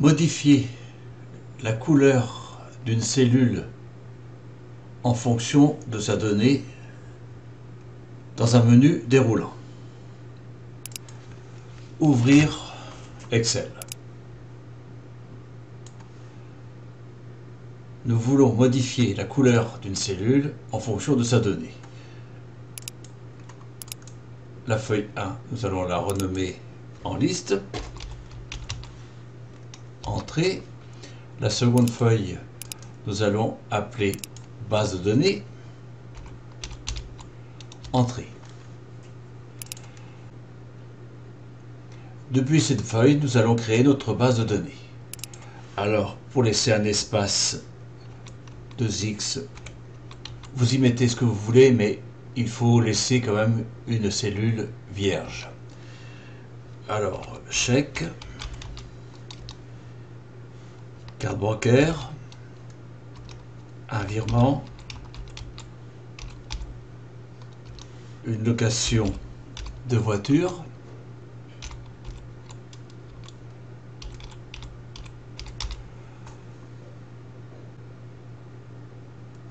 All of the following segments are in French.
Modifier la couleur d'une cellule en fonction de sa donnée dans un menu déroulant. Ouvrir Excel. Nous voulons modifier la couleur d'une cellule en fonction de sa donnée. La feuille 1, nous allons la renommer en liste. Entrée. La seconde feuille, nous allons appeler base de données. Entrée. Depuis cette feuille, nous allons créer notre base de données. Alors, pour laisser un espace 2x, vous y mettez ce que vous voulez, mais il faut laisser quand même une cellule vierge. Alors, chèque, carte bancaire, un virement, une location de voiture,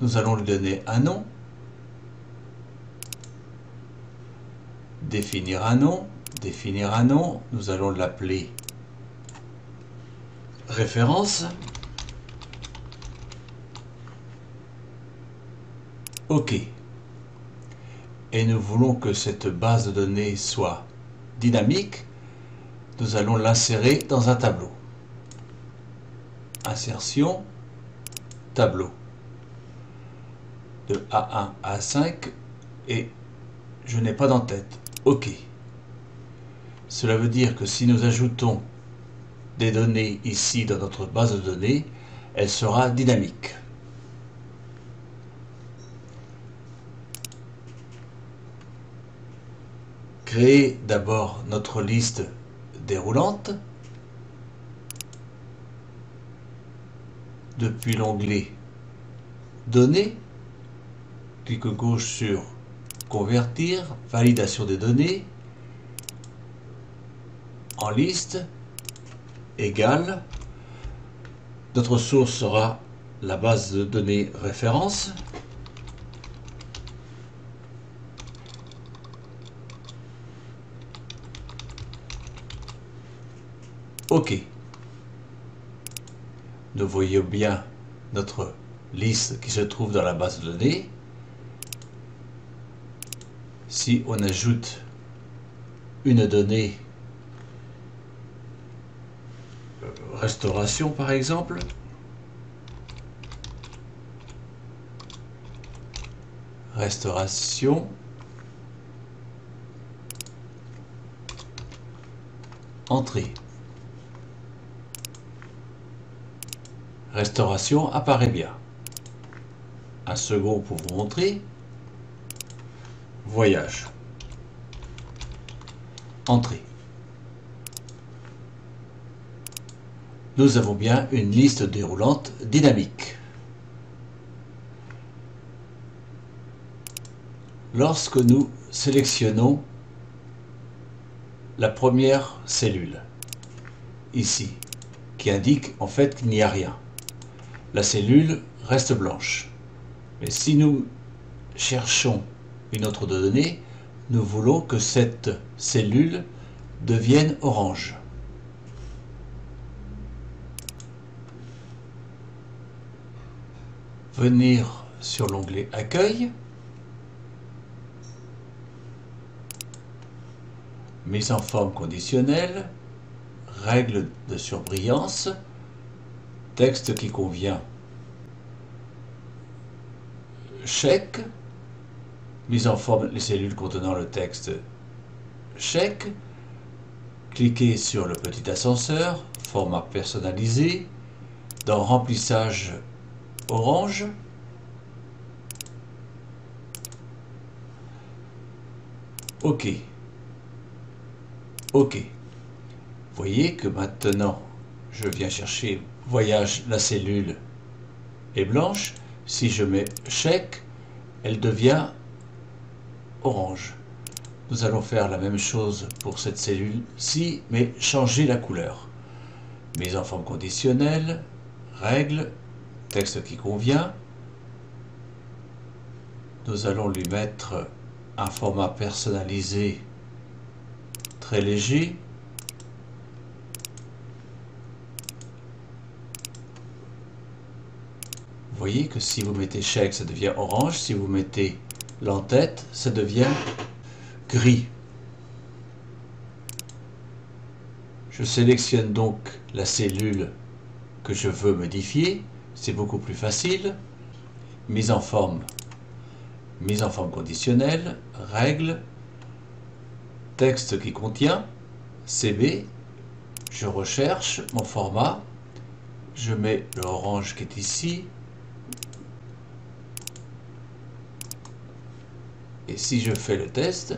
nous allons lui donner un nom, définir un nom, nous allons l'appeler référence. OK. Et nous voulons que cette base de données soit dynamique. Nous allons l'insérer dans un tableau. Insertion, tableau. De A1 à A5 et je n'ai pas d'en-tête. OK. Cela veut dire que si nous ajoutons des données ici dans notre base de données, elle sera dynamique. Créer d'abord notre liste déroulante. Depuis l'onglet Données, clic gauche sur Convertir, validation des données, en liste, égale. Notre source sera la base de données référence. OK. Nous voyons bien notre liste qui se trouve dans la base de données. Si on ajoute une donnée, restauration par exemple, restauration, entrée. Restauration apparaît bien. Un second pour vous montrer. Voyage. Entrée. Nous avons bien une liste déroulante dynamique. Lorsque nous sélectionnons la première cellule, ici, qui indique en fait qu'il n'y a rien, la cellule reste blanche. Mais si nous cherchons une autre donnée, nous voulons que cette cellule devienne orange. Venir sur l'onglet Accueil, mise en forme conditionnelle, règles de surbrillance, texte qui convient, chèque, mise en forme les cellules contenant le texte chèque, cliquez sur le petit ascenseur, format personnalisé, dans remplissage orange, OK. OK. Vous voyez que maintenant, je viens chercher voyage, la cellule est blanche. Si je mets chèque, elle devient orange. Nous allons faire la même chose pour cette cellule-ci, mais changer la couleur. mise en forme conditionnelle, règle, texte qui convient. Nous allons lui mettre un format personnalisé très léger. Vous voyez que si vous mettez chèque, ça devient orange. Si vous mettez l'entête, ça devient gris. Je sélectionne donc la cellule que je veux modifier. C'est beaucoup plus facile. Mise en forme conditionnelle, règle, texte qui contient, CB. Je recherche mon format. Je mets le orange qui est ici. Et si je fais le test,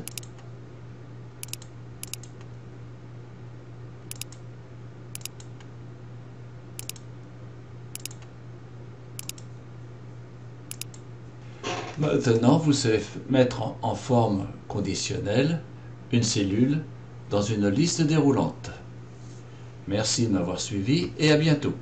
maintenant vous savez mettre en forme conditionnelle une cellule dans une liste déroulante. Merci de m'avoir suivi et à bientôt.